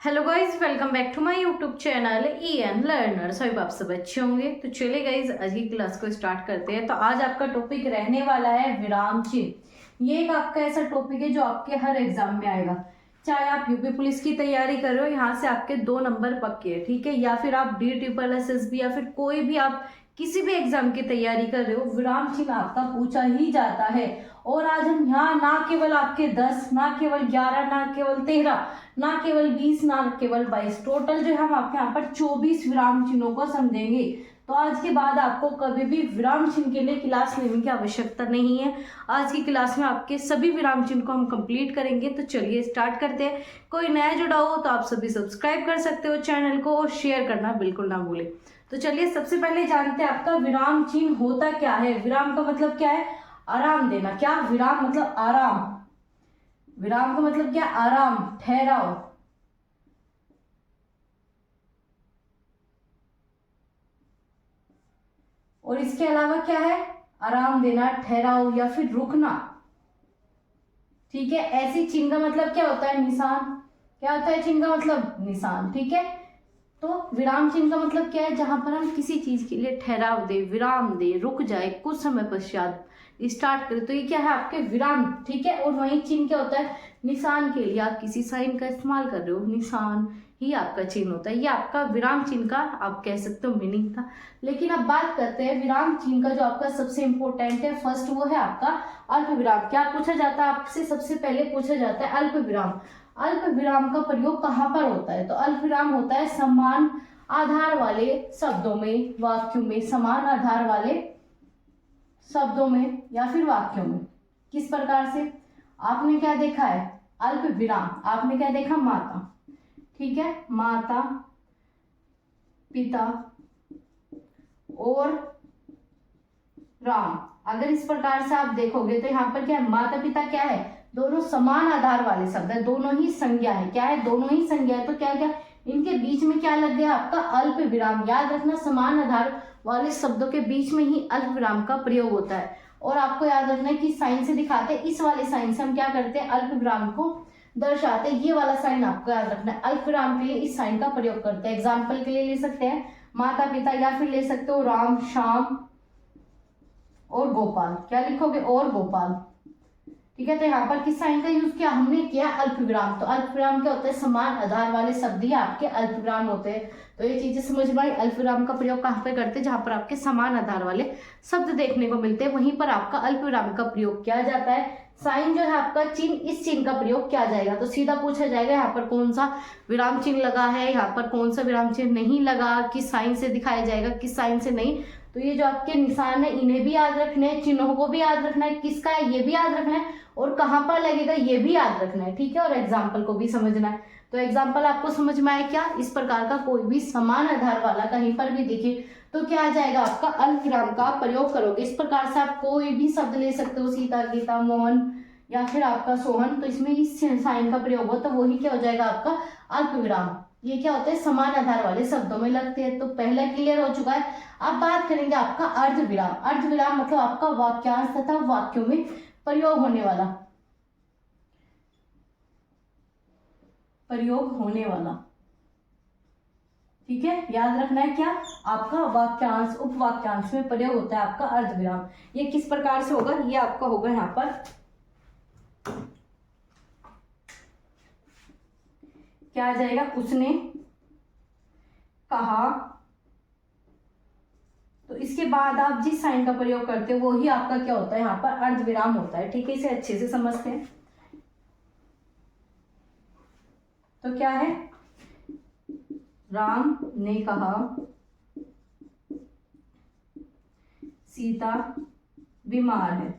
Hello guys, welcome back to my YouTube channel EN learners. Hope आप सब अच्छे होंगे। तो चलिए गाइज, आज की क्लास को स्टार्ट करते हैं। तो आज आपका टॉपिक रहने वाला है विराम चिन्ह। ये एक आपका ऐसा टॉपिक है जो आपके हर एग्जाम में आएगा। चाहे आप यूपी पुलिस की तैयारी कर रहे हो, यहाँ से आपके 2 नंबर पक्के हैं, ठीक है। या फिर आप DSSB या फिर कोई भी आप किसी भी एग्जाम की तैयारी कर रहे हो, विराम चिन्ह आपका पूछा ही जाता है। और आज हम यहाँ ना केवल आपके 10, ना केवल 11, ना केवल 13, ना केवल 20, ना केवल 22, टोटल जो है हम आपके यहाँ पर 24 विराम चिन्हों को समझेंगे। तो आज के बाद आपको कभी भी विराम चिन्ह के लिए क्लास लेने की आवश्यकता नहीं है। आज की क्लास में आपके सभी विराम चिन्ह को हम कंप्लीट करेंगे। तो चलिए स्टार्ट करते हैं। कोई नया जुड़ा हो तो आप सभी सब्सक्राइब कर सकते हो चैनल को, और शेयर करना बिल्कुल ना भूलें। तो चलिए सबसे पहले जानते हैं आपका विराम चिन्ह होता क्या है। विराम का मतलब क्या है? आराम देना। क्या? विराम मतलब आराम। विराम का मतलब क्या? आराम, ठहराव। और इसके अलावा क्या है? आराम देना, ठहराव या फिर रुकना, ठीक है। ऐसी चिन्ह का मतलब क्या होता है? निशान। क्या होता है चिन्ह का मतलब? निशान, ठीक है। तो विराम चिन्ह का मतलब क्या है? जहां पर हम किसी चीज के लिए ठहराव दे, विराम दे, रुक जाए, कुछ समय पश्चात स्टार्ट करें, तो ये क्या है? आपके विराम, ठीक है। और वही चिन्ह क्या होता है? निशान के लिए आप किसी साइन का इस्तेमाल कर रहे हो, निशान ही आपका चिन्ह होता है। ये आपका विराम चिन्ह का आप कह सकते हो मीनिंग था। लेकिन अब बात करते हैं विराम चिन्ह का जो आपका सबसे इंपॉर्टेंट है फर्स्ट, वो है आपका अल्प विराम। क्या पूछा जाता है आपसे? सबसे पहले पूछा जाता है अल्प विराम। अल्प विराम का प्रयोग कहाँ पर होता है? तो अल्प विराम होता है समान आधार वाले शब्दों में, वाक्यों में, समान आधार वाले शब्दों में या फिर वाक्यों में। किस प्रकार से? आपने क्या देखा है? अल्प विराम, आपने क्या देखा? माता, ठीक है। माता, पिता और राम। अगर इस प्रकार से आप देखोगे तो यहाँ पर क्या है? माता पिता क्या है? दोनों समान आधार वाले शब्द है, दोनों ही संज्ञा है। क्या है? दोनों ही संज्ञा है। तो क्या क्या इनके बीच में क्या लग गया? आपका अल्प विराम। याद रखना, समान आधार वाले शब्दों के बीच में ही अल्प विराम का प्रयोग होता है। और आपको याद रखना है कि साइन से दिखाते हैं, इस वाले साइन से हम क्या करते हैं? अल्प विराम को दर्शाते हैं। ये वाला साइन आपको याद रखना है। अल्प विराम के लिए इस साइन का प्रयोग करते हैं। एग्जाम्पल के लिए ले सकते हैं माता पिता, या फिर ले सकते हो राम, श्याम और गोपाल। क्या लिखोगे? और गोपाल, ठीक है। तो यहाँ पर किस साइन का यूज किया हमने? किया अल्प विराम। तो अल्प विराम क्या होता है? समान आधार वाले शब्द ही आपके अल्प विराम होते हैं। तो ये चीजें समझ में आई। अल्प विराम का प्रयोग कहाँ पे करते हैं? जहां पर आपके समान आधार वाले शब्द देखने को मिलते हैं, वहीं पर आपका अल्प विराम का प्रयोग किया जाता है। साइन जो है आपका चिन्ह, इस चिन्ह का प्रयोग किया जाएगा। तो सीधा पूछा जाएगा यहाँ पर कौन सा विराम चिन्ह लगा है, यहाँ पर कौन सा विराम चिन्ह नहीं लगा, किस साइन से दिखाया जाएगा, किस साइन से नहीं। तो ये जो आपके निशान है इन्हें भी याद रखना है, चिन्हों को भी याद रखना है, किसका है ये भी याद रखना है, और कहाँ पर लगेगा ये भी याद रखना है, ठीक है। और एग्जाम्पल को भी समझना है। तो एग्जाम्पल आपको समझ में आया क्या? इस प्रकार का कोई भी समान आधार वाला कहीं पर भी दिखे तो क्या आ जाएगा? आपका अल्प विराम का प्रयोग करोगे। इस प्रकार से आप कोई भी शब्द ले सकते हो, सीता, गीता, मोहन या फिर आपका सोहन। तो इसमें इस साइन का प्रयोग हो तो वही क्या हो जाएगा? आपका अल्प विराम। ये क्या होता है? समान आधार वाले शब्दों में लगते हैं। तो पहला क्लियर हो चुका है। अब बात करेंगे आपका अर्ध विराम। अर्ध विराम मतलब आपका वाक्यांश तथा वाक्यों में प्रयोग होने वाला, ठीक है। याद रखना है क्या? आपका वाक्यांश, उपवाक्यांश में प्रयोग होता है आपका अर्ध विराम। ये किस प्रकार से होगा? ये आपका होगा यहाँ पर क्या आ जाएगा? उसने कहा। तो इसके बाद आप जिस साइन का प्रयोग करते हो वो ही आपका क्या होता है? यहाँ पर अर्ध विराम होता है, ठीक है। इसे अच्छे से समझते हैं। तो क्या है? राम ने कहा सीता बीमार है।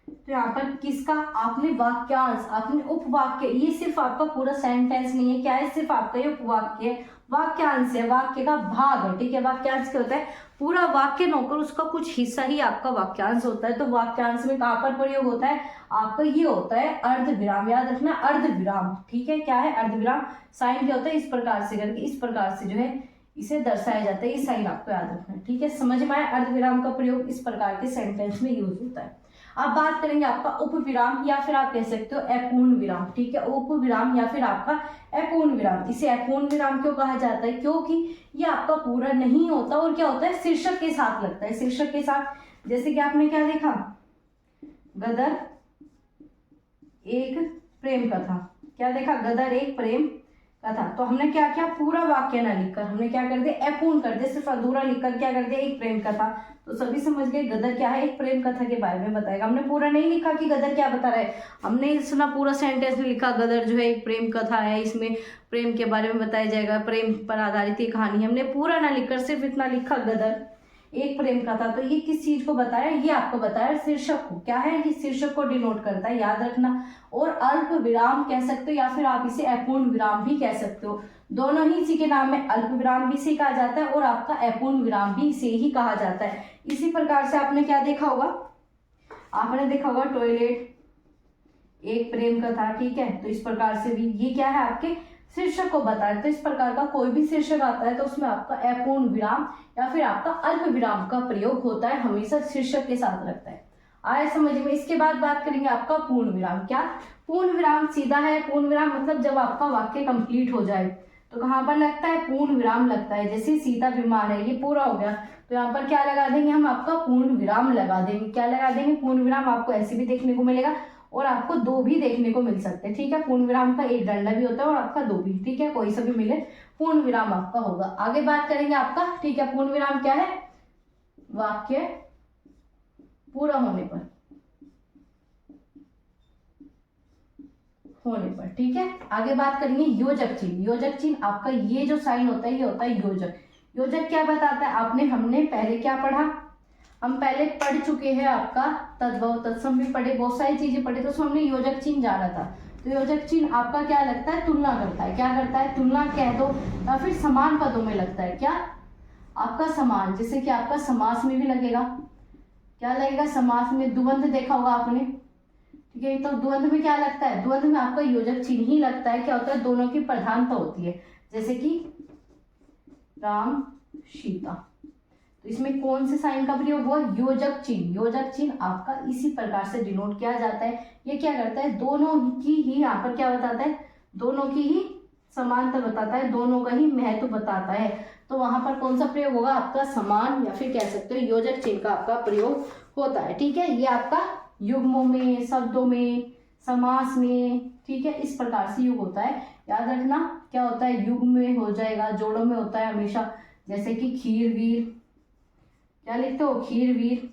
तो यहाँ पर किसका? आपने वाक्यांश, आपने उपवाक्य, ये सिर्फ आपका पूरा सेंटेंस नहीं है। क्या है? सिर्फ आपका ये उपवाक्य है, वाक्यांश है, वाक्य का भाग है, ठीक है। वाक्यांश क्या होता है? पूरा वाक्य न होकर उसका कुछ हिस्सा ही आपका वाक्यांश होता है। तो वाक्यांश में कहाँ पर प्रयोग होता है? आपका ये होता है अर्ध विराम। याद रखना, अर्ध विराम, ठीक है। क्या है? अर्ध विराम। साइन क्या होता है? इस प्रकार से करके, इस प्रकार से जो है इसे दर्शाया जाता है। ये साइन आपको याद रखना है, ठीक है। समझ में आया? अर्ध विराम का प्रयोग इस प्रकार के सेंटेंस में यूज होता है। अब बात करेंगे आपका उप विराम या फिर आप कह सकते हो अपूर्ण विराम, ठीक है, उप विराम या फिर आपका अपूर्ण विराम। इसे अपूर्ण विराम क्यों कहा जाता है? क्योंकि ये आपका पूरा नहीं होता और क्या होता है, शीर्षक के साथ लगता है, शीर्षक के साथ। जैसे कि आपने क्या देखा, गदर एक प्रेम कथा, क्या देखा, गदर एक प्रेम कथा। तो हमने क्या किया, पूरा वाक्य ना लिखकर हमने क्या कर दिया, अपूर्ण कर दिया, सिर्फ अधूरा लिखकर क्या कर दिया, एक प्रेम कथा। तो सभी समझ गए गदर क्या है, एक प्रेम कथा के बारे में बताएगा। हमने पूरा नहीं लिखा कि गदर क्या बता रहा है, हमने सुना पूरा सेंटेंस में लिखा गदर जो है एक प्रेम कथा है, इसमें प्रेम के बारे में बताया जाएगा, प्रेम पर आधारित ये कहानी। हमने पूरा ना लिखकर सिर्फ इतना लिखा, गदर एक प्रेम कथा। तो ये किस चीज को बताया, ये आपको बताया शीर्षक को, क्या है, ये शीर्षक को डिनोट करता है, याद रखना। और अल्प विराम कह सकते हो या फिर आप इसे अपूर्ण विराम भी कह सकते हो, दोनों ही इसी के नाम में, अल्प विराम भी इसे कहा जाता है और आपका अपूर्ण विराम भी इसे ही कहा जाता है। इसी प्रकार से आपने क्या देखा होगा, आपने देखा होगा टॉयलेट एक प्रेम कथा, ठीक है। तो इस प्रकार से भी ये क्या है, आपके शीर्षक को बताए। तो इस प्रकार का कोई भी शीर्षक आता है तो उसमें आपका अपूर्ण विराम या फिर आपका अल्प विराम का प्रयोग होता है, हमेशा शीर्षक के साथ लगता है। आया समझ में। इसके बाद बात करेंगे आपका पूर्ण विराम। क्या पूर्ण विराम सीधा है, पूर्ण विराम मतलब जब आपका वाक्य कंप्लीट हो जाए तो कहाँ पर लगता है, पूर्ण विराम लगता है। जैसे सीता बीमार है, ये पूरा हो गया तो यहाँ पर क्या लगा देंगे हम, आपका पूर्ण विराम लगा देंगे। क्या लगा देंगे, पूर्ण विराम। आपको ऐसे भी देखने को मिलेगा और आपको दो भी देखने को मिल सकते हैं, ठीक है। पूर्ण विराम का एक डंडा भी होता है और आपका दो भी, ठीक है, कोई सा भी मिले पूर्ण विराम आपका होगा। आगे बात करेंगे आपका, ठीक है, पूर्ण विराम क्या है, वाक्य पूरा होने पर, ठीक है। आगे बात करेंगे योजक चिन्ह। योजक चिन्ह आपका ये जो साइन होता है ये होता है योजक। योजक क्या बताता है, हमने पहले क्या पढ़ा, हम पहले पढ़ चुके हैं आपका तद्भव तत्सम भी पढ़े, बहुत सारी चीजें पढ़े, तो उसमें हमने योजक चिन्ह जाना था। तो योजक चिन्ह आपका क्या लगता है, तुलना करता है। क्या करता है, तुलना कह दो या फिर समान पदों में लगता है। क्या आपका समान, जैसे कि आपका समास में भी लगेगा, क्या लगेगा, समास में द्वंद्व देखा होगा आपने, ठीक है। तो द्वंद्व में क्या लगता है, द्वंद्व में आपका योजक चिन्ह ही लगता है। क्या होता है, दोनों की प्रधानता होती है, जैसे कि राम सीता, तो इसमें कौन से साइन का प्रयोग हुआ, योजक चिन्ह। योजक चिन्ह आपका इसी प्रकार से डिनोट किया जाता है। ये क्या करता है, दोनों की ही, यहाँ पर क्या बताता है, दोनों की ही समानता बताता है, दोनों का ही महत्व बताता है। तो वहां पर कौन सा प्रयोग होगा, आपका समान या फिर कह सकते हो योजक चिन्ह का आपका प्रयोग होता है, ठीक है। ये आपका युग्मों में, शब्दों में, समास में, ठीक है, इस प्रकार से युग होता है। याद रखना क्या होता है, युग में हो जाएगा, जोड़ों में होता है हमेशा, जैसे कि खीर वीर, क्या लिखते हो, खीर वीर,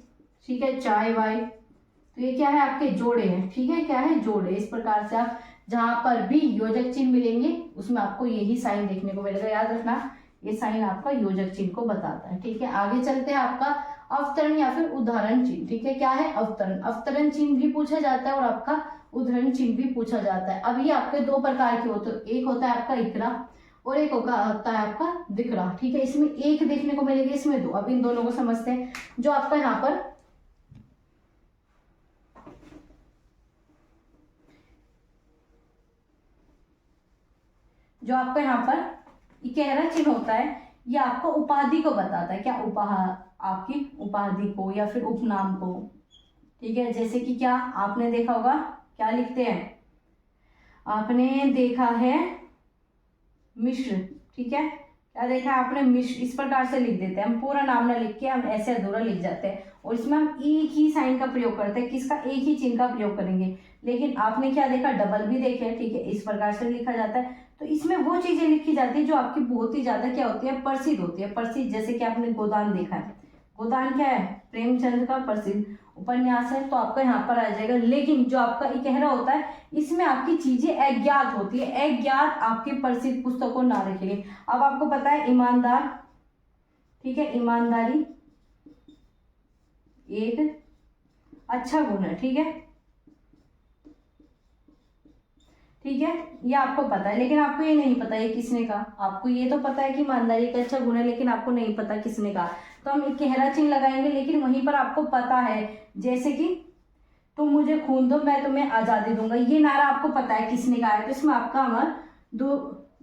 ठीक है, चाय वाय, तो ये क्या है, आपके जोड़े हैं, ठीक है, क्या है, जोड़े। इस प्रकार से आप जहां पर भी योजक चिन्ह मिलेंगे उसमें आपको यही साइन देखने को मिलेगा। याद रखना ये साइन आपका योजक चिन्ह को बताता है, ठीक है। आगे चलते हैं आपका अवतरण या फिर उदाहरण चिन्ह, ठीक है। क्या है, अवतरण। अवतरण चिन्ह भी पूछा जाता है और आपका उदाहरण चिन्ह भी पूछा जाता है। अब ये आपके दो प्रकार के होते हैं, एक होता है आपका इकरा और एक होता है आपका दिकरा, ठीक है। इसमें एक देखने को मिलेगा, इसमें दो। अब इन दोनों को समझते हैं। जो आपका यहाँ पर यहाँ पर इकहरा चिन्ह होता है, ये आपको उपाधि को बताता है। क्या, आपकी उपाधि को या फिर उपनाम को, ठीक है। जैसे कि क्या आपने देखा होगा, क्या लिखते हैं, आपने देखा है मिश्र, ठीक है, क्या देखा है आपने, मिश्र। इस प्रकार से लिख देते हैं हम, पूरा नाम ना लिख के हम ऐसे अधूरा लिख जाते हैं और इसमें हम एक ही साइन का प्रयोग करते हैं, किसका, एक ही चिन्ह का प्रयोग करेंगे। लेकिन आपने क्या देखा, डबल भी देखे, ठीक है, इस प्रकार से लिखा जाता है। तो इसमें वो चीजें लिखी जाती है जो आपकी बहुत ही ज्यादा क्या होती है, प्रसिद्ध होती है, प्रसिद्ध। जैसे कि आपने गोदान देखा है, गोदान क्या है, प्रेमचंद का प्रसिद्ध उपन्यास है, तो आपका यहाँ पर आ जाएगा। लेकिन जो आपका इकहरा होता है इसमें आपकी चीजें अज्ञात होती है, अज्ञात आपकी प्रसिद्ध पुस्तकों ना रखेंगे। अब आपको पता है ईमानदार, ठीक है, ईमानदारी एक अच्छा गुण है, ठीक है, ठीक है, ये आपको पता है। लेकिन आपको ये नहीं पता ये किसने कहा, आपको ये तो पता है कि ईमानदारी का अच्छा गुण है, लेकिन आपको नहीं पता किसने कहा। तो हम इकहरा चिन्ह लगाएंगे, लेकिन वहीं पर आपको पता है, जैसे कि तुम मुझे खून दो मैं तुम्हें आजादी दूंगा, ये नारा आपको पता है किसने कहा है। तो इसमें आपका हमारा दो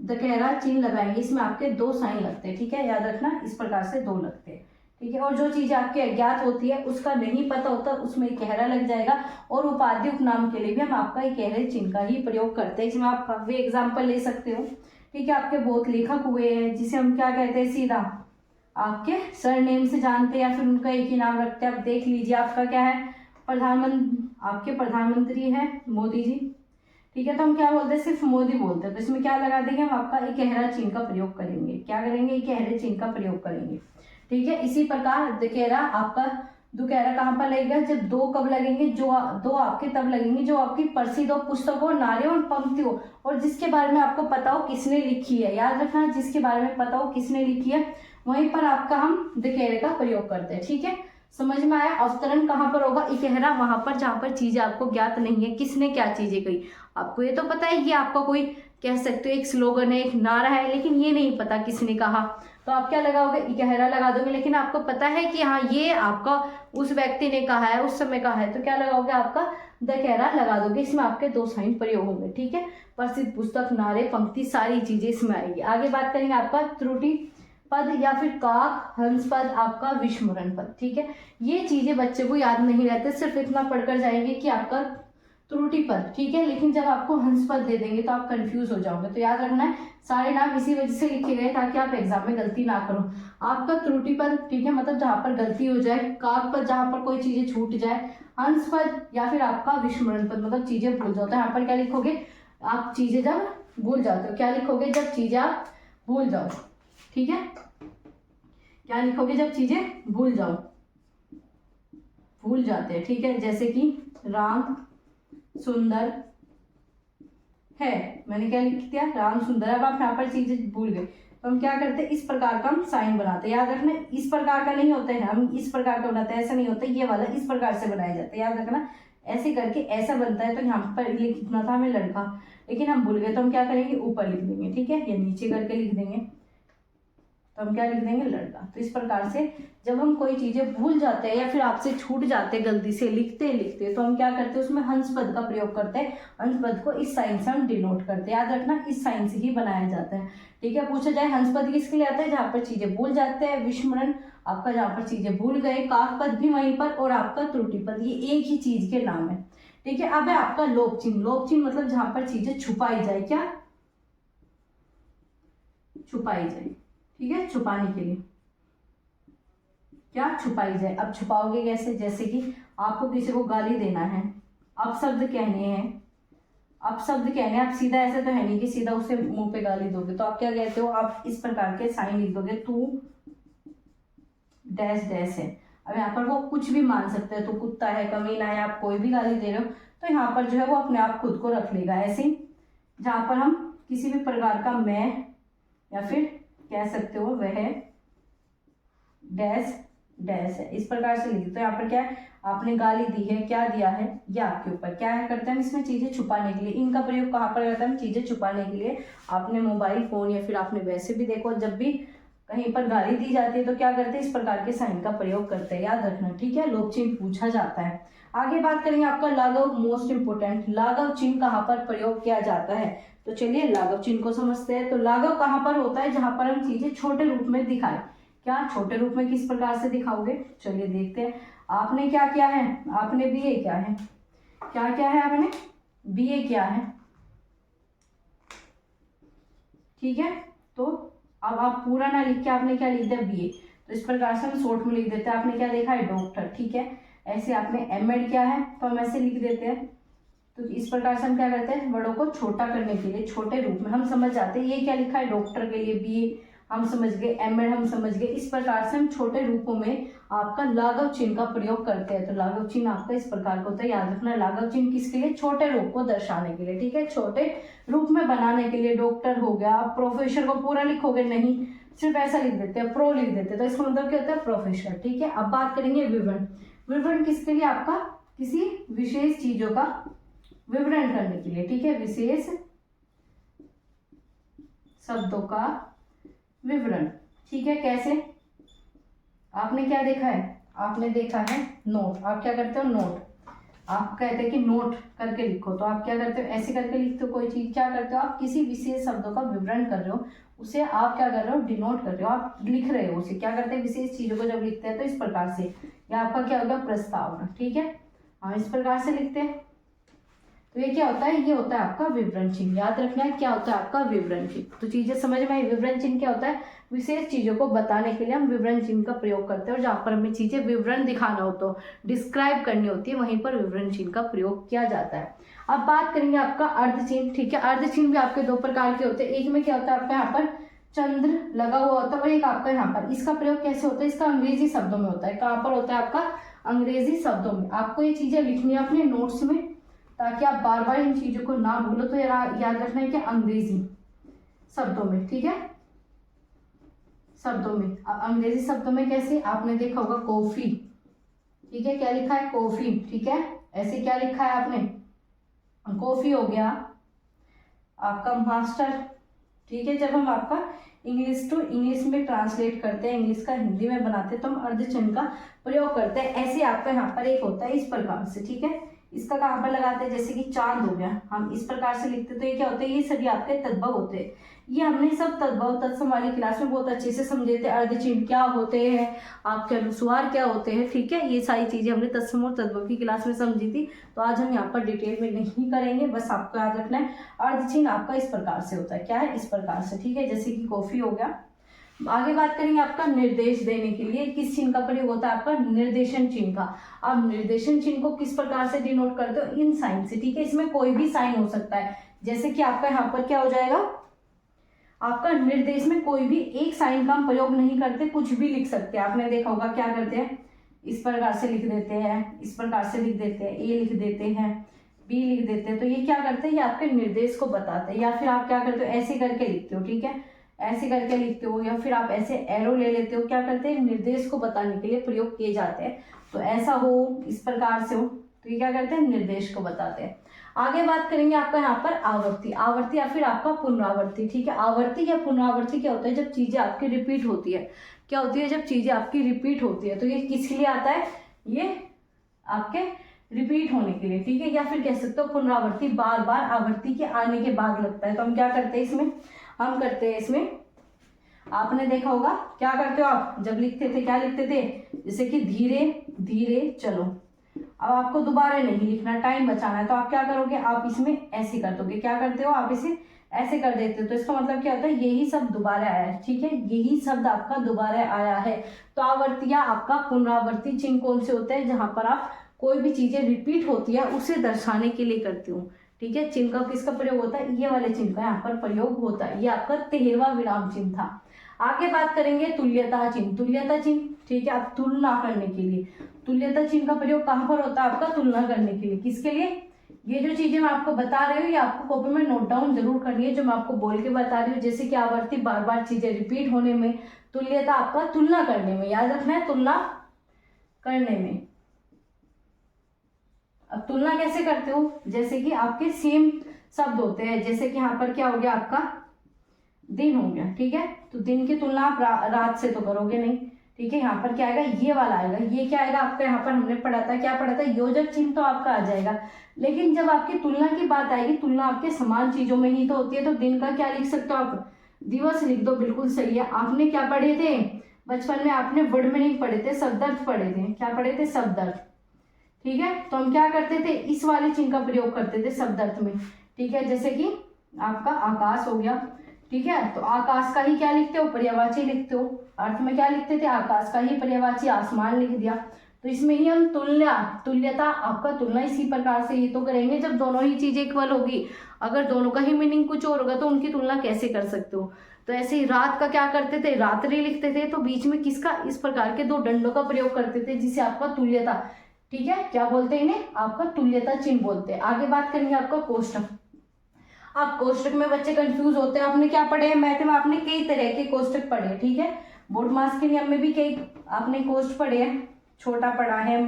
दकहरा चिन्ह लगाएंगे, इसमें आपके दो साइन लगते हैं, ठीक है, याद रखना इस प्रकार से दो लगते हैं, ठीक है। और जो चीजें आपके अज्ञात होती है, उसका नहीं पता होता, उसमें इकहरा लग जाएगा। और उपाधि उपनाम के लिए भी हम आपका इकहरे चिन्ह का ही प्रयोग करते हैं। इसमें आप काफी एग्जाम्पल ले सकते हो। ठीक है, आपके बहुत लेखक हुए हैं जिसे हम क्या कहते हैं, सीधा आपके सरनेम से जानते हैं या फिर उनका एक ही नाम रखते हैं। आप देख लीजिए, आपका क्या है, आपके प्रधानमंत्री है मोदी जी। ठीक है, तो हम क्या बोलते हैं, सिर्फ मोदी बोलते हैं, तो इसमें क्या लगा देंगे, हम आपका इकहरा चिन्ह का प्रयोग करेंगे। क्या करेंगे, इकहरे चिन्ह का प्रयोग करेंगे। ठीक है, इसी प्रकार दुकहरा आपका दुकहरा कहाँ पर लगेगा, जब दो कब लगेंगे, जो दो आपके तब लगेंगे जो आपकी प्रसिद्ध हो, पुस्तक हो, नारे और पंक्ति हो, और जिसके बारे में आपको पता हो किसने लिखी है। याद रखना, जिसके बारे में पता हो किसने लिखी है, वहीं पर आपका हम दुकहरे का प्रयोग करते हैं। ठीक है, समझ में आया। अवतरण कहाँ पर होगा, इकहरा वहां पर जहां पर चीजें आपको ज्ञात नहीं है, किसने क्या चीजें कही। आपको ये तो पता है कि आपका कोई कह सकते हो एक स्लोगन है, एक नारा है, लेकिन ये नहीं पता किसने कहा, तो आप क्या लगाओगे, इकहरा लगा दोगे। लेकिन आपको पता है कि हाँ ये आपका उस व्यक्ति ने कहा है, उस समय कहा है, तो क्या लगाओगे, आपका दकहरा लगा दोगे। इसमें आपके दो साइन प्रयोग होंगे। ठीक है, प्रसिद्ध, पुस्तक, नारे, पंक्ति, सारी चीजें इसमें आएगी। आगे बात करेंगे आपका त्रुटि पद या फिर काक, हंस पद, आपका विस्मरण पद। ठीक है, ये चीजें बच्चे को याद नहीं रहते, सिर्फ इतना पढ़कर जाएंगे कि आपका त्रुटि पद। ठीक है, लेकिन जब आपको हंस पद दे देंगे तो आप कंफ्यूज हो जाओगे। तो याद रखना है, सारे नाम इसी वजह से लिखे गए ताकि आप एग्जाम में गलती ना करो। आपका त्रुटि पद, ठीक है, मतलब जहां पर गलती हो जाए, काक पद जहां पर कोई चीजें छूट जाए, हंस पद या फिर आपका विस्मरण पद मतलब चीजें भूल जाओ। तो यहाँ पर क्या लिखोगे, आप चीजें जब भूल जाते हो, क्या लिखोगे, जब चीजें आप भूल जाओ। ठीक है, क्या लिखोगे, जब चीजें भूल जाओ, भूल जाते हैं। ठीक है, जैसे कि राम सुंदर है, मैंने क्या लिख दिया, राम सुंदर। अब आप यहाँ पर चीजें भूल गए तो हम क्या करते हैं, इस प्रकार का हम साइन बनाते हैं। याद रखना, इस प्रकार का नहीं होता है, हम इस प्रकार का बनाते हैं, ऐसा नहीं होता, ये वाला इस प्रकार से बनाया जाता है। याद रखना, ऐसे करके ऐसा बनता है। तो यहाँ पर लिखना था हमें लड़का, लेकिन हम भूल गए, तो हम क्या करेंगे, ऊपर लिख देंगे। ठीक है, या नीचे करके लिख देंगे, तो हम क्या लिख देंगे, लड़का। तो इस प्रकार से जब हम कोई चीजें भूल जाते हैं या फिर आपसे छूट जाते हैं गलती से लिखते तो हम क्या करते हैं, उसमें हंस पद का प्रयोग करते हैं। हंस पद को इस साइन से हम डिनोट करते हैं। याद रखना, इस साइन से ही बनाया जाता है। ठीक है, पूछा जाए हंस पद किसके लिए आता है, जहां पर चीजें भूल जाते हैं, विस्मरण आपका जहां पर चीजें भूल गए, काक पद भी वहीं पर, और आपका त्रुटि पद, ये एक ही चीज के नाम है। ठीक है, अब है आपका लोप चिन्ह। लोप चिन्ह मतलब जहां पर चीजें छुपाई जाए, क्या छुपाई जाए। ठीक है, छुपाने के लिए क्या छुपाई जाए। अब छुपाओगे कैसे, जैसे कि आपको किसी को गाली देना है, अपशब्द कहने हैं, अपशब्द कहने, आप सीधा ऐसे तो है नहीं कि सीधा उसे मुंह पे गाली दोगे, तो आप क्या कहते हो, आप इस प्रकार के साइन लिख दोगे, तू डैश डैश है। अब यहाँ पर वो कुछ भी मान सकते हैं, तो कुत्ता है, कमीना है, आप कोई भी गाली दे रहे हो, तो यहाँ पर जो है वो अपने आप खुद को रख लेगा। ऐसे ही जहां पर हम किसी भी प्रकार का मैं या फिर कह सकते हो वह डैश डैश है, इस प्रकार से लिखते। तो यहाँ पर क्या है, आपने गाली दी है, क्या दिया है, या आपके ऊपर क्या है, करते हैं हम इसमें चीजें छुपाने के लिए। इनका प्रयोग कहाँ पर करते हैं हम, चीजें छुपाने के लिए। आपने मोबाइल फोन या फिर आपने वैसे भी देखो, जब भी कहीं पर गाली दी जाती है तो क्या करते हैं, इस प्रकार के साइन का प्रयोग करते हैं। याद रखना, ठीक है, लोप चिन्ह पूछा जाता है। आगे बात करेंगे आपका लाघव, मोस्ट इंपोर्टेंट। लाघव चिन्ह कहाँ पर प्रयोग किया जाता है, तो चलिए लाघव चिन्ह को समझते हैं। तो लाघव कहाँ पर होता है, जहां पर हम चीजें छोटे रूप में दिखाएं। क्या छोटे रूप में किस प्रकार से दिखाओगे, चलिए देखते हैं। आपने क्या किया है, आपने बीए क्या है, क्या क्या है, आपने बीए क्या है। ठीक है, तो अब आप पूरा ना लिख के आपने क्या लिख दिया, बीए। तो इस प्रकार से हम शॉर्ट में लिख देते हैं। आपने क्या देखा है, डॉक्टर। ठीक है, ऐसे आपने एमएड क्या है, तो हम ऐसे लिख देते हैं। तो इस प्रकार से हम क्या करते हैं, वर्डों को छोटा करने के लिए छोटे रूप में हम समझ जाते हैं। ये क्या लिखा है, डॉक्टर के लिए बीए हम समझ गए, एमएड हम समझ गए। इस प्रकार से हम छोटे रूपों में आपका लाघव चिन्ह का प्रयोग करते हैं। तो लाघव चिन्ह आपका इस प्रकार का होता है। याद रखना, लाघव चिन्ह किसके लिए, छोटे रूप को दर्शाने के लिए। ठीक है, छोटे रूप में बनाने के लिए। डॉक्टर हो गया, आप प्रोफेसर को पूरा लिखोगे नहीं, सिर्फ ऐसा लिख देते हैं, प्रो लिख देते हैं, तो इसका मतलब क्या होता है, प्रोफेसर। ठीक है, अब बात करेंगे विवरण। विवरण किसके लिए, आपका किसी विशेष चीजों का विवरण करने के लिए। ठीक है, विशेष शब्दों का विवरण। ठीक है, कैसे, आपने क्या देखा है, आपने देखा है नोट। आप क्या करते हो, नोट। आप कहते हैं कि नोट करके लिखो, तो आप क्या करते हो, ऐसे करके लिखते हो। कोई चीज क्या करते हो, आप किसी विशेष शब्दों का विवरण कर रहे हो, उसे आप क्या कर रहे हो, डिनोट कर रहे हो, आप लिख रहे हो उसे। क्या करते हैं, विशेष चीजों को जब लिखते हैं तो इस प्रकार से, या आपका क्या होगा, प्रस्तावना। ठीक है, हाँ इस प्रकार से लिखते हैं। तो ये क्या होता है, ये होता है आपका विवरण चिन्ह। याद रखना है क्या होता है आपका विवरण चिन्ह। तो चीजें समझ में आई। विवरण चिन्ह क्या होता है, विशेष चीजों को बताने के लिए हम विवरण चिन्ह का प्रयोग करते हैं, और जहाँ पर हमें चीजें विवरण दिखाना हो तो डिस्क्राइब करनी होती है, वहीं पर विवरण चिन्ह का प्रयोग किया जाता है। अब बात करेंगे आपका अर्ध चिन्ह। ठीक है, अर्ध चिन्ह भी आपके दो प्रकार के होते हैं। एक में क्या होता है आपका यहाँ पर चंद्र लगा हुआ होता है, और एक आपका यहाँ पर, इसका प्रयोग कैसे होता है, इसका अंग्रेजी शब्दों में होता है। कहाँ पर होता है आपका, अंग्रेजी शब्दों में। आपको ये चीजें लिखनी है अपने नोट्स में, ताकि आप बार बार इन चीजों को ना भूलो। तो याद रखना है कि अंग्रेजी शब्दों में। ठीक है, शब्दों में। अब अंग्रेजी शब्दों में कैसे, आपने देखा होगा कॉफी। ठीक है, क्या लिखा है, कॉफी। ठीक है, ऐसे क्या लिखा है आपने, कॉफी हो गया आपका मास्टर। ठीक है, जब हम आपका इंग्लिश टू इंग्लिश में ट्रांसलेट करते हैं, इंग्लिश का हिंदी में बनाते हैं, तो हम अर्ध चिन्ह का प्रयोग करते हैं। ऐसे आपका यहाँ पर एक होता है इस प्रकार से। ठीक है, इसका कहाँ पर लगाते हैं, जैसे कि चांद हो गया, हम इस प्रकार से लिखते हैं। तो ये क्या होते हैं, ये सभी आपके तद्भव होते हैं। ये हमने सब तद्भव तत्सम वाली क्लास में बहुत अच्छे से समझे थे। अर्ध चिन्ह क्या होते हैं, आपके अनुस्वार क्या होते हैं। ठीक है, ये सारी चीजें हमने तत्सम और तद्भव की क्लास में समझी थी। तो आज हम यहाँ पर डिटेल में नहीं करेंगे, बस आपको याद रखना है अर्ध चिन्ह आपका इस प्रकार से होता है। क्या है, इस प्रकार से। ठीक है, जैसे कि कॉफी हो गया। आगे बात करेंगे आपका निर्देश देने के लिए किस चिन्ह का प्रयोग होता है, आपका निर्देशन चिन्ह का। आप निर्देशन चिन्ह को किस प्रकार से डिनोट करते हो, इन साइन से। ठीक है, इसमें कोई भी साइन हो सकता है। जैसे कि आपका यहाँ पर क्या हो जाएगा, आपका निर्देश में कोई भी एक साइन का हम प्रयोग नहीं करते, कुछ भी लिख सकते हैं। आपने देखा होगा क्या करते हैं, इस प्रकार से लिख देते हैं, इस प्रकार से लिख देते हैं, ए लिख देते हैं, बी लिख देते हैं। तो ये क्या करते हैं, ये आपके निर्देश को बताते हैं। या फिर आप क्या करते हो, ऐसे करके लिखते हो। ठीक है, ऐसे करके लिखते हो, या फिर आप ऐसे एरो ले लेते हो। क्या करते हैं, निर्देश को बताने के लिए प्रयोग किए जाते हैं। तो ऐसा हो, इस प्रकार से हो, तो ये क्या करते हैं, निर्देश को बताते हैं। आगे बात करेंगे आपका यहाँ पर आवर्ती। आवर्ती या फिर आपका पुनरावर्ती। ठीक है, आवर्ती या पुनरावर्ती क्या होता है, जब चीजें आपकी रिपीट होती है। क्या होती है, जब चीजें आपकी रिपीट होती है। तो ये किसके लिए आता है, ये आपके रिपीट होने के लिए। ठीक है, या फिर कह सकते हो पुनरावर्ती, बार बार आवर्ती के आने के बाद लगता है। तो हम क्या करते हैं इसमें, हम करते हैं इसमें, आपने देखा होगा क्या करते हो आप, जब लिखते थे क्या लिखते थे, जैसे कि धीरे धीरे चलो। अब आपको दोबारा नहीं लिखना, टाइम बचाना है, तो आप क्या करोगे, आप इसमें ऐसे कर दोगे। क्या करते हो, आप इसे ऐसे कर देते हो। तो इसका मतलब क्या होता है, यही शब्द दोबारा आया है। ठीक है, यही शब्द आपका दोबारा आया है। तो आवर्ती या आपका पुनरावर्ती चिन्ह कौन से होते हैं, जहां पर आप कोई भी चीजें रिपीट होती है उसे दर्शाने के लिए करते हो। ठीक है, चिन्ह का किसका प्रयोग होता है, ये वाले चिन्ह का यहाँ पर प्रयोग होता है। ये आपका 13वां विराम चिन्ह था। आगे बात करेंगे तुल्यता चिन्ह। तुल्यता चिन्ह, ठीक है, आप तुलना करने के लिए। तुल्यता चिन्ह का प्रयोग कहाँ पर होता है आपका, तुलना करने के लिए। किसके लिए, ये जो चीजें मैं आपको बता रही हूँ ये आपको कॉपी में नोट डाउन जरूर करनी है, जो मैं आपको बोल के बता रही हूँ। जैसे कि आवर्ती, बार बार चीजें रिपीट होने में। तुल्यता आपका तुलना करने में, याद रखना है, तुलना करने में। अब तुलना कैसे करते हो, जैसे कि आपके सेम शब्द होते हैं। जैसे कि यहाँ पर क्या हो गया, आपका दिन हो गया। ठीक है, तो दिन की तुलना आप रात से तो करोगे नहीं। ठीक है, यहाँ पर क्या आएगा, ये वाला आएगा। ये क्या आएगा आपका, यहाँ पर हमने पढ़ा था, क्या पढ़ा था, योजक चिन्ह तो आपका आ जाएगा। लेकिन जब आपकी तुलना की बात आएगी, तुलना आपके समान चीजों में ही तो होती है। तो दिन का क्या लिख सकते हो आप, दिवस लिख दो, बिल्कुल सही है। आपने क्या पढ़े थे बचपन में, आपने वर्ड मीनिंग पढ़े थे, शब्दार्थ पढ़े थे। क्या पढ़े थे, शब्दार्थ। ठीक है, तो हम क्या करते थे, इस वाले चिन्ह का प्रयोग करते थे शब्दार्थ में। ठीक है, जैसे कि आपका आकाश हो गया। ठीक है, तो आकाश का ही क्या लिखते हो, पर्यायवाची लिखते हो। अर्थ में क्या लिखते थे, आकाश का ही पर्यायवाची आसमान लिख दिया। तो इसमें ही हम तुल्यता आपका तुलना इसी प्रकार से ये तो करेंगे जब दोनों ही चीजें इक्वल होगी। अगर दोनों का ही मीनिंग कुछ और होगा तो उनकी तुलना कैसे कर सकते हो। तो ऐसे ही रात का क्या करते थे, रात्रि लिखते थे। तो बीच में किसका, इस प्रकार के दो डंडों का प्रयोग करते थे, जिसे आपका तुल्यता, ठीक है, क्या बोलते हैं इन्हें, आपका तुल्यता चिन्ह बोलते हैं। आगे बात करेंगे आपका कोष्टक। आप कोष्टक में बच्चे कंफ्यूज होते हैं। आपने क्या पढ़े हैं, मैथ में आपने कई तरह के कोष्टक पढ़े हैं। ठीक है, बोर्ड मास के नियम में भी कई आपने कोष्ट पढ़े हैं, छोटा पढ़ा है,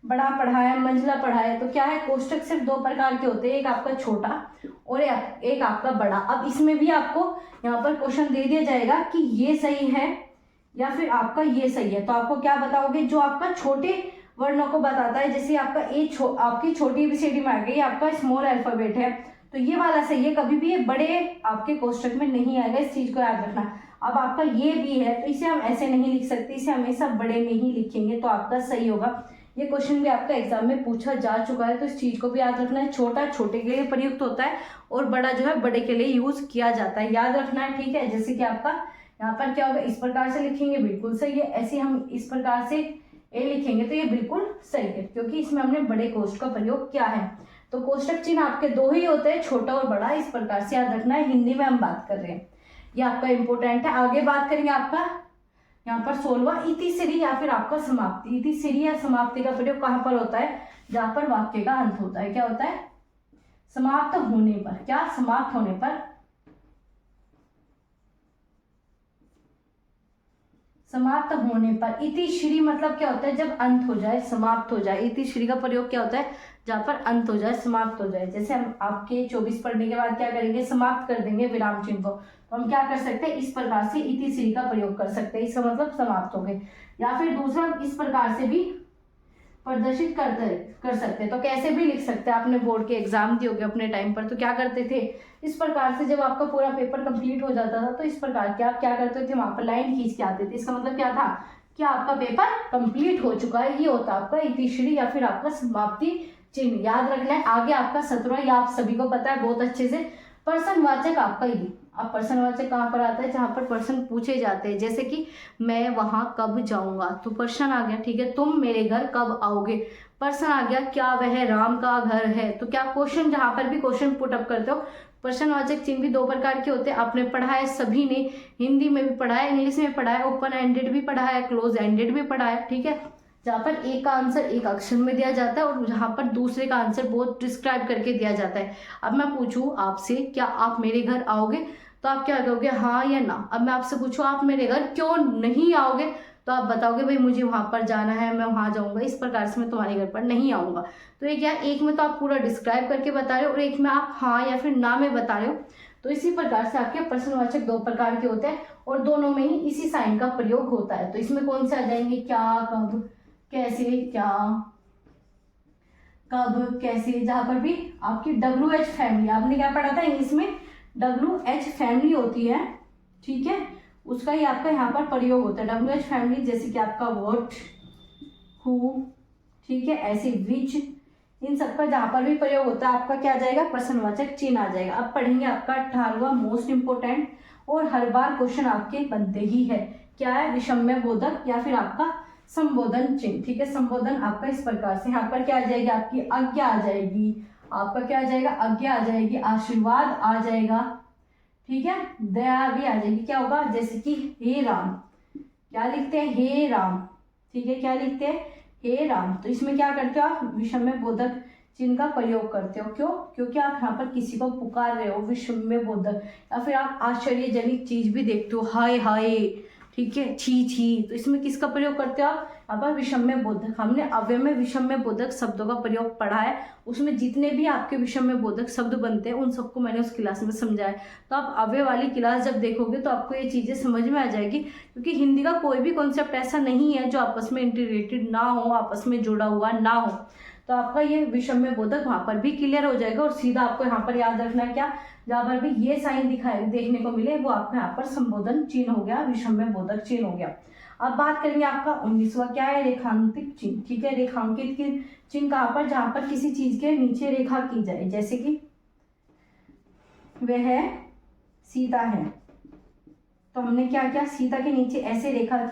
बड़ा पढ़ा है, मंझला पढ़ा है। तो क्या है, कोष्टक सिर्फ दो प्रकार के होते हैं, एक आपका छोटा और एक आपका बड़ा। अब इसमें भी आपको यहाँ पर क्वेश्चन दे दिया जाएगा कि ये सही है या फिर आपका ये सही है। तो आपको क्या बताओगे, जो आपका छोटे वर्णों को बताता है। जैसे आपका आपकी छोटी एबीसीडी में आ गई, आपका स्मॉल अल्फाबेट है, तो ये वाला सही है, कभी भी ये बड़े आपके कोष्टक में नहीं आएगा, इस चीज को याद रखना। अब आपका ये भी है तो इसे हम ऐसे नहीं लिख सकते, इसे हमेशा बड़े में ही लिखेंगे तो आपका सही होगा। ये क्वेश्चन भी आपका एग्जाम में पूछा जा चुका है, तो इस चीज को भी याद रखना है। छोटा छोटे के लिए प्रयुक्त होता है और बड़ा जो है बड़े के लिए यूज किया जाता है, याद रखना है, ठीक है। जैसे कि आपका यहाँ पर क्या होगा, इस प्रकार से लिखेंगे, बिल्कुल सही है। ऐसे हम इस प्रकार से ए लिखेंगे तो ये बिल्कुल सही है, क्योंकि इसमें हमने बड़े कोष्ठ का प्रयोग किया है। तो कोष्टक चिन्ह आपके दो ही होते हैं, छोटा और बड़ा, इस प्रकार से याद रखना है। हिंदी में हम बात कर रहे हैं, ये आपका इंपोर्टेंट है। आगे बात करेंगे आपका यहाँ पर 16वां इतिश्री या फिर आपका समाप्ति। इतिश्री या समाप्ति का प्रयोग कहाँ पर होता है, जहां पर वाक्य का अंत होता है। क्या होता है, समाप्त होने पर। क्या, समाप्त होने पर। समाप्त होने पर। इतिश्री मतलब क्या होता है, जब अंत हो जाए, समाप्त हो जाए। इतिश्री का प्रयोग क्या होता है, जहां पर अंत हो जाए, समाप्त हो जाए। जैसे हम आपके 24 पढ़ने के बाद क्या करेंगे, समाप्त कर देंगे विराम चिन्ह को, तो हम क्या कर सकते हैं, इस प्रकार से इतिश्री का प्रयोग कर सकते हैं, इसका मतलब समाप्त हो गए। या फिर दूसरा इस प्रकार से भी प्रदर्शित कर सकते हैं। तो कैसे भी लिख सकते हैं, आपने बोर्ड के एग्जाम दिए होंगे अपने टाइम पर, तो क्या करते थे, इस प्रकार से जब आपका पूरा पेपर कंप्लीट हो जाता था तो इस प्रकार के आप क्या करते थे, वहां पर लाइन खींच के आते थे। इसका मतलब क्या था कि आपका पेपर कंप्लीट हो चुका है, ये होता है आपका इतिश्री या फिर आपका समाप्ति चिन्ह। याद रखना है। आगे आपका 17, ये आप सभी को पता है बहुत अच्छे से। प्रश्नवाचक आपका ये, अब प्रश्नवाचक कहाँ पर आता है, जहां पर प्रश्न पूछे जाते हैं। जैसे कि मैं वहां कब जाऊंगा, तो प्रश्न आ गया, ठीक है। तुम मेरे घर कब आओगे, प्रश्न आ गया। क्या वह राम का घर है, तो क्या क्वेश्चन, जहां पर भी क्वेश्चन पुट अप करते हो। प्रश्नवाचक चिन्ह भी दो प्रकार के होते हैं, आपने पढ़ा है सभी ने, हिंदी में भी पढ़ा है, इंग्लिश में पढ़ा है, ओपन एंडेड भी पढ़ा है, क्लोज एंडेड भी पढ़ा है, ठीक है। जहाँ पर एक का आंसर एक अक्षर में दिया जाता है और जहाँ पर दूसरे का आंसर बहुत डिस्क्राइब करके दिया जाता है। अब मैं पूछूं आपसे, क्या आप मेरे घर आओगे, तो आप क्या कहोगे, हाँ या ना। अब मैं आपसे पूछूं आप मेरे घर क्यों नहीं आओगे, तो आप बताओगे भाई मुझे वहां पर जाना है, मैं वहां जाऊंगा, इस प्रकार से मैं तुम्हारे घर पर नहीं आऊंगा। तो ये क्या, एक में तो आप पूरा डिस्क्राइब करके बता रहे हो और एक में आप हाँ या फिर ना में बता रहे हो। तो इसी प्रकार से आपके प्रश्नवाचक दो प्रकार के होते हैं और दोनों में ही इसी साइन का प्रयोग होता है। तो इसमें कौन से आ जाएंगे, क्या, कब, कैसे, क्या, कब, कैसे। जहां पर भी आपकी WH फैमिली, आपने क्या पढ़ा था इंग्लिश में, WH फैमिली होती है, ठीक है, उसका ही आपका यहाँ पर प्रयोग होता है। WH फैमिली, जैसे कि आपका व्हाट, हु, ठीक है, ऐसे विच, इन सबका जहां पर भी प्रयोग होता है आपका क्या आ जाएगा, प्रश्नवाचक चिन्ह आ जाएगा। अब पढ़ेंगे आपका 18वां मोस्ट इंपोर्टेंट और हर बार क्वेश्चन आपके बनते ही है, क्या है, विषम्य बोधक या फिर आपका संबोधन चिन्ह, ठीक है। संबोधन आपका इस प्रकार से, यहाँ पर क्या आ जाएगी, आपकी आज्ञा आ जाएगी, आपका क्या आ जाएगा, आज्ञा आ जाएगी, आशीर्वाद आ जाएगा, ठीक है, दया भी आ जाएगी। क्या होगा, जैसे कि हे राम, क्या लिखते हैं, हे राम, ठीक है, क्या लिखते हैं, हे राम। तो इसमें क्या करते हो आप, विषम्य बोधक चिन्ह का प्रयोग करते हो। क्यों, क्योंकि आप यहाँ पर किसी को पुकार रहे हो, विषम्य बोधक, या फिर आप आश्चर्यजनक चीज भी देखते हो, हाय हाय, ठीक है, छी छी, तो इसमें किसका प्रयोग करते हो आप, यहाँ पर विषम्य बोधक। हमने अव्यय में विषम्य बोधक शब्दों का प्रयोग पढ़ा है, उसमें जितने भी आपके विषम्य बोधक शब्द बनते हैं उन सबको मैंने उस क्लास में समझाया है। तो आप अव्यय वाली क्लास जब देखोगे तो आपको ये चीजें समझ में आ जाएगी, क्योंकि हिंदी का कोई भी कॉन्सेप्ट ऐसा नहीं है जो आपस में इंटीग्रेटेड ना हो, आपस में जुड़ा हुआ ना हो। तो आपका ये विषम्य बोधक वहां पर भी क्लियर हो जाएगा और सीधा आपको यहाँ पर याद रखना है क्या, जहां पर भी ये साइन दिखाई देखने को मिले वो आपका यहाँ पर संबोधन चिन्ह हो गया, विषम्य बोधक चिन्ह हो गया। अब बात करेंगे आपका 19वां, क्या है, रेखांकित चिन्ह, ठीक है। रेखांकित चिन्ह कहाँ पर, जहां पर किसी चीज के नीचे रेखा की जाए, जैसे कि वह सीता है, तो हमने क्या किया, सीता के नीचे ऐसे रेखा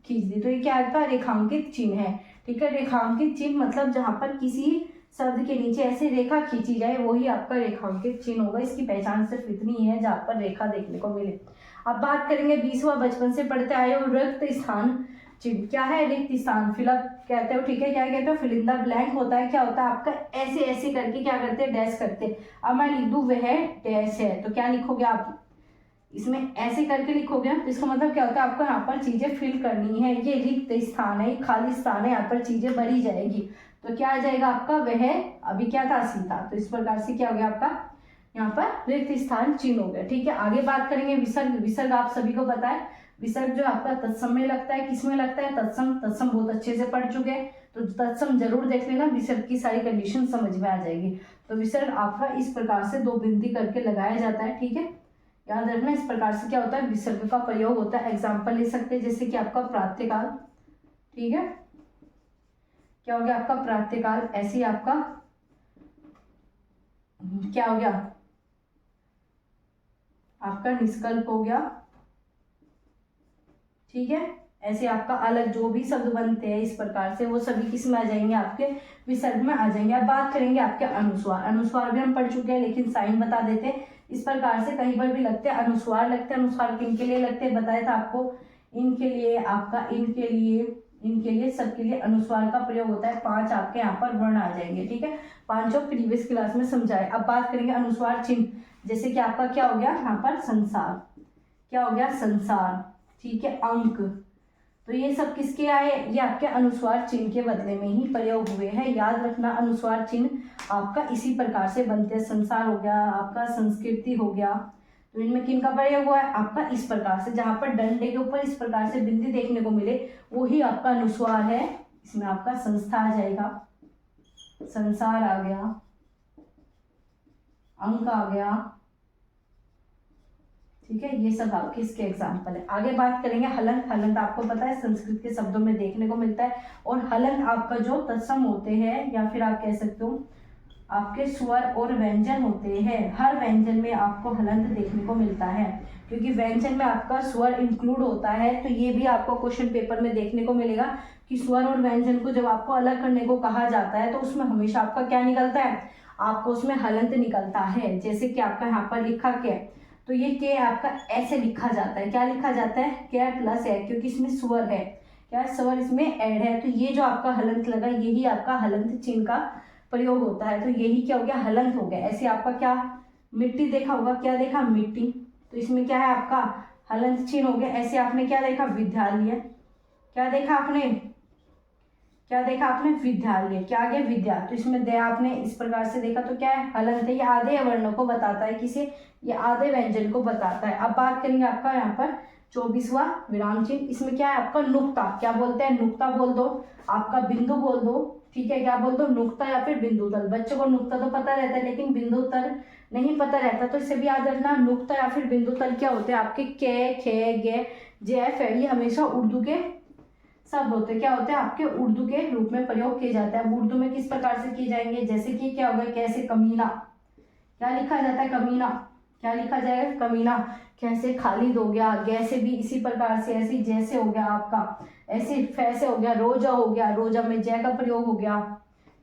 खींच दी, तो ये क्या आपका रेखांकित चिन्ह है, ठीक है। रेखांकित चिन्ह मतलब जहां पर किसी शब्द के नीचे ऐसे रेखा खींची जाए वही आपका रेखांकित चिन्ह होगा। इसकी पहचान सिर्फ इतनी है जहां पर रेखा देखने को मिले। अब बात करेंगे 20वां, बचपन से पढ़ते आए हो, रिक्त स्थान चिन्ह। क्या है, रिक्त स्थान, फिलअप कहते हो, ठीक है, क्या कहते हो, फिल इन द ब्लैंक होता है। क्या होता है आपका, ऐसे ऐसे करके क्या करते हैं, डैश करते हैं। अब मैं लिख दूं वह डैश है, तो क्या लिखोगे आप, इसमें ऐसे करके लिखोगे, तो इसका मतलब क्या होता है, आपको यहाँ पर चीजें फिल करनी है, ये रिक्त स्थान है, खाली स्थान है, यहाँ पर चीजें भरी जाएगी। तो क्या आ जाएगा आपका, वह अभी क्या था, सीता। तो इस प्रकार से क्या हो गया आपका, यहाँ पर रिक्त स्थान चिन्ह हो गया, ठीक है। आगे बात करेंगे विसर्ग। विसर्ग आप सभी को पता है, विसर्ग जो आपका तत्सम में लगता है, किसमें लगता है, तत्सम। तत्सम बहुत अच्छे से पढ़ चुके हैं, तो तत्सम जरूर देख लेना, विसर्ग की सारी कंडीशन समझ में आ जाएगी। तो विसर्ग आपका इस प्रकार से 2 बिंदी करके लगाया जाता है, ठीक है, याद रखना। इस प्रकार से क्या होता है, विसर्ग का प्रयोग होता है। एग्जाम्पल ले सकते हैं, जैसे कि आपका प्रातःकाल, ठीक है, क्या हो गया आपका प्रातःकाल, ऐसे ही आपका क्या हो गया आपका निष्कल्प हो गया, ठीक है। ऐसे आपका अलग जो भी शब्द बनते हैं इस प्रकार से, वो सभी किस में आ जाएंगे, आपके विसर्ग में आ जाएंगे। अब बात करेंगे आपके अनुस्वार। अनुस्वार भी हम पढ़ चुके हैं, लेकिन साइन बता देते हैं। इस प्रकार से कहीं पर भी लगते हैं अनुस्वार, लगते हैं। अनुस्वार किनके लिए लगते हैं बताया था आपको, इनके लिए, आपका इनके लिए, सबके लिए अनुस्वार का प्रयोग होता है। 5 आपके यहाँ पर वर्ण आ जाएंगे, ठीक है, 5 जो प्रीवियस क्लास में समझाए। अब बात करेंगे अनुस्वार चिन्ह, जैसे कि आपका क्या हो गया यहाँ पर संसार, क्या हो गया संसार, ठीक है, अंक। तो ये सब किसके आए, ये आपके अनुस्वार चिन्ह के बदले में ही प्रयोग हुए हैं। याद रखना, अनुस्वार चिन्ह आपका इसी प्रकार से बनते हैं। संसार हो गया आपका, संस्कृति हो गया, तो इनमें किन का प्रयोग हुआ है आपका इस प्रकार से, जहां पर डंडे के ऊपर इस प्रकार से बिंदी देखने को मिले वही आपका अनुस्वार है। इसमें आपका संस्था आ जाएगा, संसार आ गया, अंक आ गया, ठीक है, ये सब आपके इसके एग्जाम्पल है। आगे बात करेंगे हलंत। हलंत आपको पता है संस्कृत के शब्दों में देखने को मिलता है, और हलंत आपका जो तत्सम होते हैं, या फिर आप कह सकते हो आपके स्वर और व्यंजन होते हैं। हर व्यंजन में आपको हलंत देखने को मिलता है, क्योंकि व्यंजन में आपका स्वर इंक्लूड होता है। तो ये भी आपको क्वेश्चन पेपर में देखने को मिलेगा कि स्वर और व्यंजन को जब आपको अलग करने को कहा जाता है, तो उसमें हमेशा आपका क्या निकलता है, आपको उसमें हलंत निकलता है। जैसे कि आपका यहाँ पर लिखा के, तो ये के आपका ऐसे लिखा जाता है, क्या लिखा जाता है, के प्लस है, क्योंकि इसमें स्वर है, क्या स्वर इसमें ऐड है। तो ये जो आपका हलंत लगा, यही आपका हलंत चिन्ह का प्रयोग होता है। तो यही क्या हो गया, हलंत हो गया। ऐसे आपका क्या मिट्टी देखा होगा, क्या देखा मिट्टी, तो इसमें क्या है आपका हलंत चिन्ह हो गया। ऐसे आपने क्या देखा विद्यालय, क्या देखा आपने, क्या देखा आपने विद्यालय, क्या आ गया विद्या, तो इसमें दया आपने इस प्रकार से देखा, तो क्या है हलंत है। ये आधे वर्णों को बताता है, किसे, ये आधे व्यंजन को बताता है। अब बात करेंगे आपका यहाँ पर 24वां विराम चिन्ह। इसमें क्या है आपका नुक्ता, क्या बोलते हैं, नुक्ता बोल दो, आपका बिंदु बोल दो, ठीक है, क्या बोल दो नुक्ता या फिर बिंदु तल। बच्चों को नुक्ता तो पता रहता है, लेकिन बिंदु तल नहीं पता रहता, तो इसे भी याद रखना। नुक्ता या फिर बिंदु तल क्या होते हैं आपके, के, खे, गे, जे, फे, ये हमेशा उर्दू के शब्द होते हैं, क्या होते हैं आपके उर्दू के रूप में प्रयोग किए जाते हैं। उर्दू में किस प्रकार से किए जाएंगे, जैसे कि क्या होगा, कैसे कमीना, क्या लिखा जाता है कमीना, क्या लिखा जाएगा कमीना। कैसे खालिद हो गया, गैसे भी इसी प्रकार से, ऐसे जैसे हो गया आपका, ऐसे फैसे हो गया, रोजा हो गया, रोजा में जय का प्रयोग हो गया,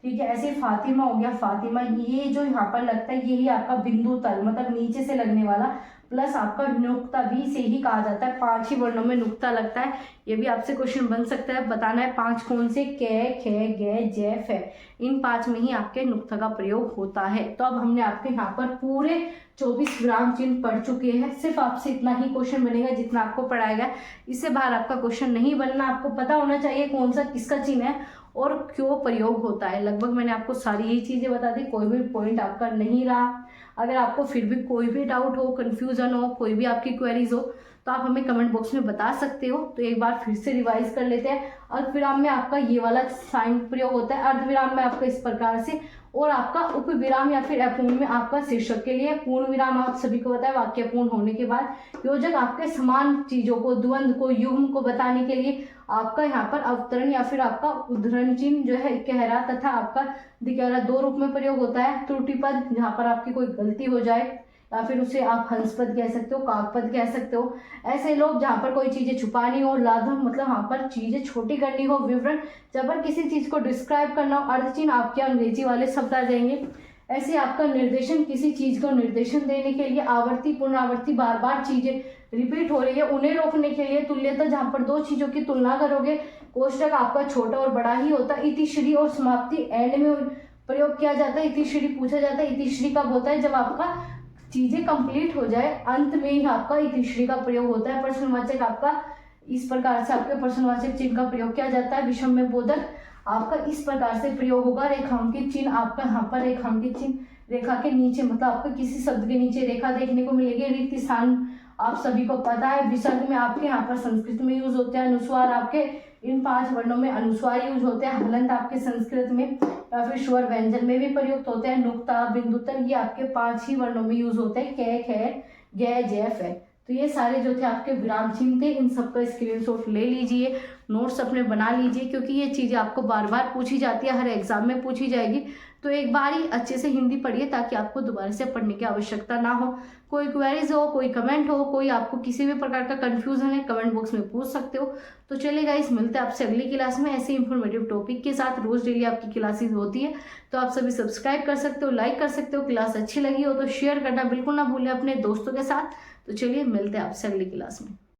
ठीक है। ऐसे फातिमा हो गया, फातिमा, ये जो यहाँ पर लगता है यही आपका बिंदु तल, मतलब नीचे से लगने वाला, प्लस आपका नुक्ता भी से ही कहा जाता है। 5 ही वर्णों में नुक्ता लगता है। ये भी आपसे क्वेश्चन बन सकता है, बताना है 5 कौन से, के, खे, गे, जे, फे, इन 5 में ही आपके नुक्ता का प्रयोग होता है। तो अब हमने आपके यहाँ पर पूरे 24 विराम चिन्ह पढ़ चुके हैं। सिर्फ आपसे इतना ही क्वेश्चन बनेगा जितना आपको पढ़ाया गया, इससे बाहर आपका क्वेश्चन नहीं बनना। आपको पता होना चाहिए कौन सा किसका चिन्ह है और क्यों प्रयोग होता है। लगभग मैंने आपको सारी ही चीजें बता दी, कोई भी पॉइंट आपका नहीं रहा। अगर आपको फिर भी कोई भी डाउट हो, कंफ्यूजन हो, कोई भी आपकी क्वेरीज हो, तो आप हमें कमेंट बॉक्स में बता सकते हो। तो एक बार फिर से रिवाइज कर लेते हैं। अल्पविराम में आपका ये वाला साइन प्रयोग होता है, अर्धविराम में आपका इस प्रकार से, और आपका उपविराम या फिर अपूर्ण में आपका शीर्षक के लिए, पूर्ण विराम आप सभी को पता है वाक्य पूर्ण होने के बाद, योजक आपके समान चीजों को, द्वंद्व को, युग्म को बताने के लिए आपका यहाँ पर अवतरण या फिर आपका उद्धरण चिन्ह जो है कहरा तथा आपका दिकहरा 2 रूप में प्रयोग होता है। त्रुटि पद, जहाँ पर आपकी कोई गलती हो जाए, या फिर उसे आप हंस पद कह सकते हो, काकपद कह सकते हो। ऐसे लोग जहाँ पर कोई चीजें छुपानी हो, लाघव मतलब वहाँ पर चीजें छोटी करनी हो, विवरण जब पर किसी चीज को डिस्क्राइब करना हो, अर्धचिन्ह आपके अंग्रेजी वाले शब्द आ जाएंगे। ऐसे आपका निर्देशन, किसी चीज को निर्देशन देने के लिए, आवर्ती पुनरावर्ती बार बार चीजें रिपीट हो रही है उन्हें रोकने के लिए, तुल्यता जहाँ पर 2 चीजों की तुलना करोगे, कोष्टक आपका छोटा और बड़ा ही होता है। इतिश्री और समाप्ति एंड में प्रयोग किया जाता है। इतिश्री पूछा जाता है, इतिश्री कब होता है, जब आपका चीजें कंप्लीट हो जाए, अंत में ही आपका इतिश्री का प्रयोग होता है। प्रश्नवाचक आपका इस प्रकार से आपके प्रश्नवाचक चिन्ह का प्रयोग किया जाता है। विषम में बोधक आपका इस प्रकार से प्रयोग होगा। रेखांकित चिन्ह आपका यहाँ पर रेखांकित चिन्ह रेखा के नीचे, मतलब आपको किसी शब्द के नीचे रेखा देखने को मिलेगी। रिक्त स्थान आप सभी को पता है। विसर्ग में आपके यहाँ पर संस्कृत में यूज होते हैं। अनुस्वार आपके इन 5 वर्णों में अनुस्वार यूज होते हैं। हलंत आपके संस्कृत में या फिर स्वर व्यंजन में भी प्रयुक्त होते हैं। नुक्ता, बिंदुतर ये आपके 5 ही वर्णों में यूज होते हैं, कै, खैर, गै, जै, फै। तो ये सारे जो थे आपके विराम चिन्ह थे, इन सबका स्क्रीनशॉट ले लीजिए, नोट्स अपने बना लीजिए, क्योंकि ये चीज़ें आपको बार बार पूछी जाती है, हर एग्जाम में पूछी जाएगी। तो एक बार ही अच्छे से हिंदी पढ़िए ताकि आपको दोबारा से पढ़ने की आवश्यकता ना हो। कोई क्वेरीज हो, कोई कमेंट हो, कोई आपको किसी भी प्रकार का कंफ्यूजन है, कमेंट बॉक्स में पूछ सकते हो। तो चलिए गाइस, मिलते हैं आपसे अगली क्लास में ऐसे इंफॉर्मेटिव टॉपिक के साथ। रोज डेली आपकी क्लासेस होती है, तो आप सभी सब्सक्राइब कर सकते हो, लाइक कर सकते हो। क्लास अच्छी लगी हो तो शेयर करना बिल्कुल ना भूलें अपने दोस्तों के साथ। तो चलिए मिलते हैं आपसे अगली क्लास में।